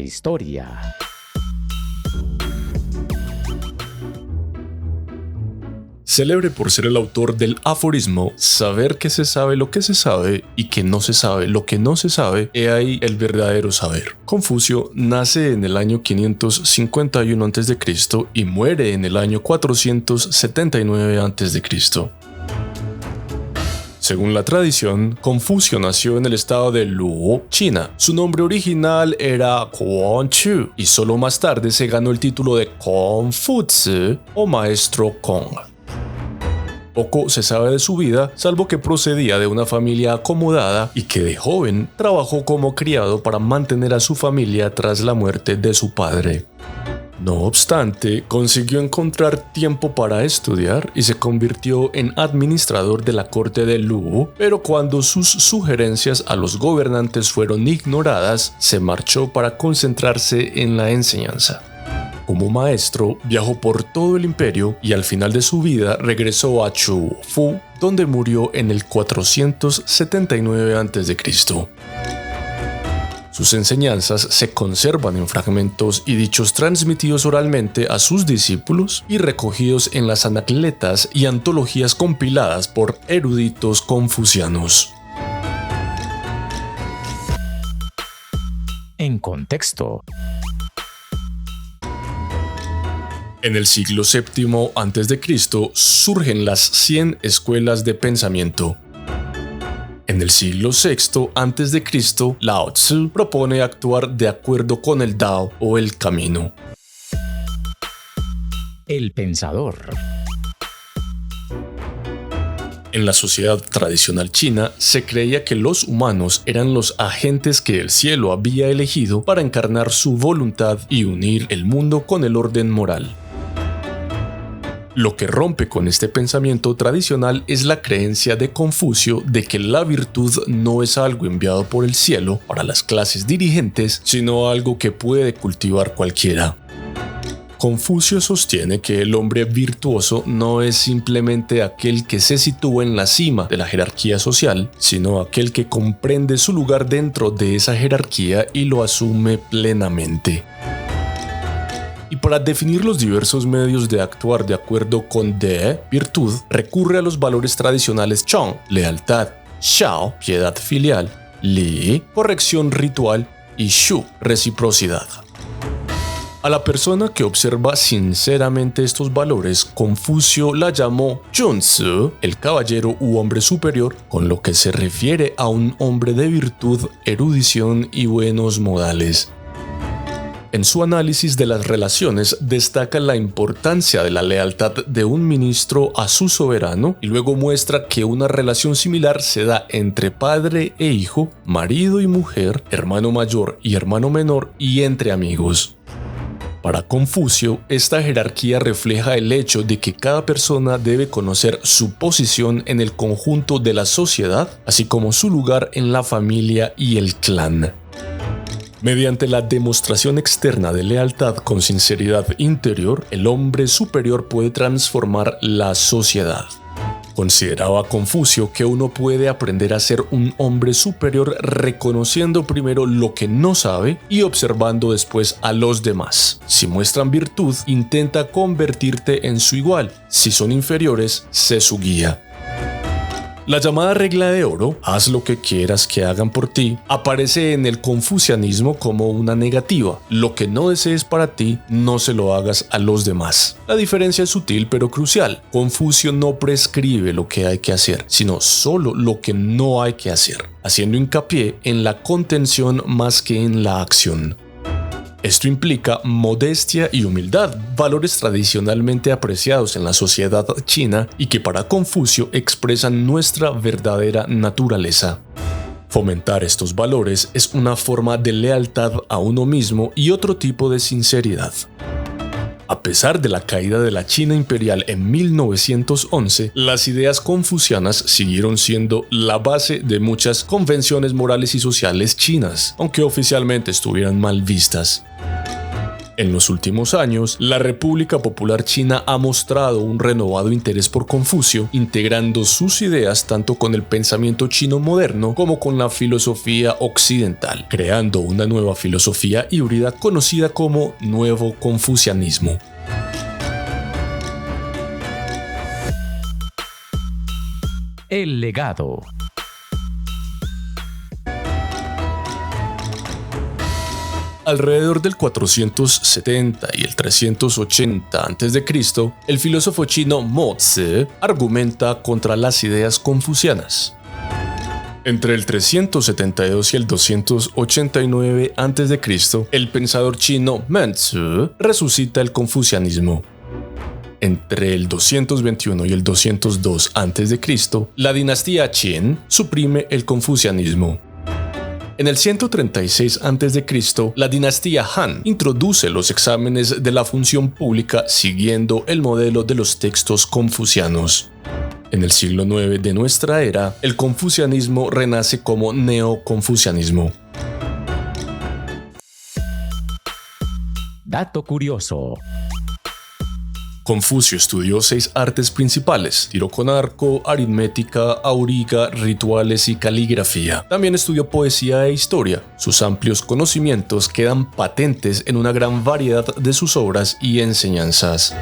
historia. Célebre por ser el autor del aforismo saber que se sabe lo que se sabe y que no se sabe lo que no se sabe, he ahí el verdadero saber. Confucio nace en el año 551 a.C. y muere en el año 479 a.C. Según la tradición, Confucio nació en el estado de Luo, China. Su nombre original era Confucio y solo más tarde se ganó el título de Confuzi o Maestro Kong. Poco se sabe de su vida, salvo que procedía de una familia acomodada y que de joven trabajó como criado para mantener a su familia tras la muerte de su padre. No obstante, consiguió encontrar tiempo para estudiar y se convirtió en administrador de la corte de Luo, pero cuando sus sugerencias a los gobernantes fueron ignoradas, se marchó para concentrarse en la enseñanza. Como maestro, viajó por todo el imperio y al final de su vida regresó a Chufu, donde murió en el 479 a.C. Sus enseñanzas se conservan en fragmentos y dichos transmitidos oralmente a sus discípulos y recogidos en las anacletas y antologías compiladas por eruditos confucianos. En contexto. En el siglo VII a.C. surgen las 100 escuelas de pensamiento. En el siglo VI a.C., Lao Tzu propone actuar de acuerdo con el Dao o el camino. El pensador. En la sociedad tradicional china se creía que los humanos eran los agentes que el cielo había elegido para encarnar su voluntad y unir el mundo con el orden moral. Lo que rompe con este pensamiento tradicional es la creencia de Confucio de que la virtud no es algo enviado por el cielo para las clases dirigentes, sino algo que puede cultivar cualquiera. Confucio sostiene que el hombre virtuoso no es simplemente aquel que se sitúa en la cima de la jerarquía social, sino aquel que comprende su lugar dentro de esa jerarquía y lo asume plenamente. Y para definir los diversos medios de actuar de acuerdo con De, virtud, recurre a los valores tradicionales Chong, lealtad, Xiao, piedad filial, Li, corrección ritual y Shu, reciprocidad. A la persona que observa sinceramente estos valores, Confucio la llamó Junzi, el caballero u hombre superior, con lo que se refiere a un hombre de virtud, erudición y buenos modales. En su análisis de las relaciones destaca la importancia de la lealtad de un ministro a su soberano y luego muestra que una relación similar se da entre padre e hijo, marido y mujer, hermano mayor y hermano menor y entre amigos. Para Confucio, esta jerarquía refleja el hecho de que cada persona debe conocer su posición en el conjunto de la sociedad, así como su lugar en la familia y el clan. Mediante la demostración externa de lealtad con sinceridad interior, el hombre superior puede transformar la sociedad. Consideraba Confucio que uno puede aprender a ser un hombre superior reconociendo primero lo que no sabe y observando después a los demás. Si muestran virtud, intenta convertirte en su igual. Si son inferiores, sé su guía. La llamada regla de oro, haz lo que quieras que hagan por ti, aparece en el confucianismo como una negativa. Lo que no desees para ti, no se lo hagas a los demás. La diferencia es sutil pero crucial. Confucio no prescribe lo que hay que hacer, sino solo lo que no hay que hacer, haciendo hincapié en la contención más que en la acción. Esto implica modestia y humildad, valores tradicionalmente apreciados en la sociedad china y que para Confucio expresan nuestra verdadera naturaleza. Fomentar estos valores es una forma de lealtad a uno mismo y otro tipo de sinceridad. A pesar de la caída de la China imperial en 1911, las ideas confucianas siguieron siendo la base de muchas convenciones morales y sociales chinas, aunque oficialmente estuvieran mal vistas. En los últimos años, la República Popular China ha mostrado un renovado interés por Confucio, integrando sus ideas tanto con el pensamiento chino moderno como con la filosofía occidental, creando una nueva filosofía híbrida conocida como Nuevo Confucianismo. El legado. Alrededor del 470 y el 380 a.C., el filósofo chino Mo Tzu argumenta contra las ideas confucianas. Entre el 372 y el 289 a.C., el pensador chino Manzi resucita el confucianismo. Entre el 221 y el 202 a.C., la dinastía Qin suprime el confucianismo. En el 136 a.C., la dinastía Han introduce los exámenes de la función pública siguiendo el modelo de los textos confucianos. En el siglo IX de nuestra era, el confucianismo renace como neoconfucianismo. Dato curioso. Confucio estudió 6 artes principales: tiro con arco, aritmética, auriga, rituales y caligrafía. También estudió poesía e historia. Sus amplios conocimientos quedan patentes en una gran variedad de sus obras y enseñanzas.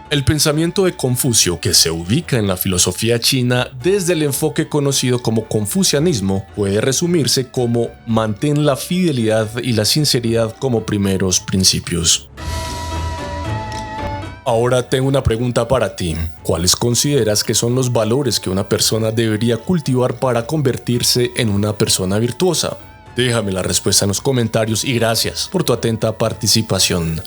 El pensamiento de Confucio, que se ubica en la filosofía china desde el enfoque conocido como confucianismo, puede resumirse como mantén la fidelidad y la sinceridad como primeros principios. Ahora tengo una pregunta para ti. ¿Cuáles consideras que son los valores que una persona debería cultivar para convertirse en una persona virtuosa? Déjame la respuesta en los comentarios y gracias por tu atenta participación.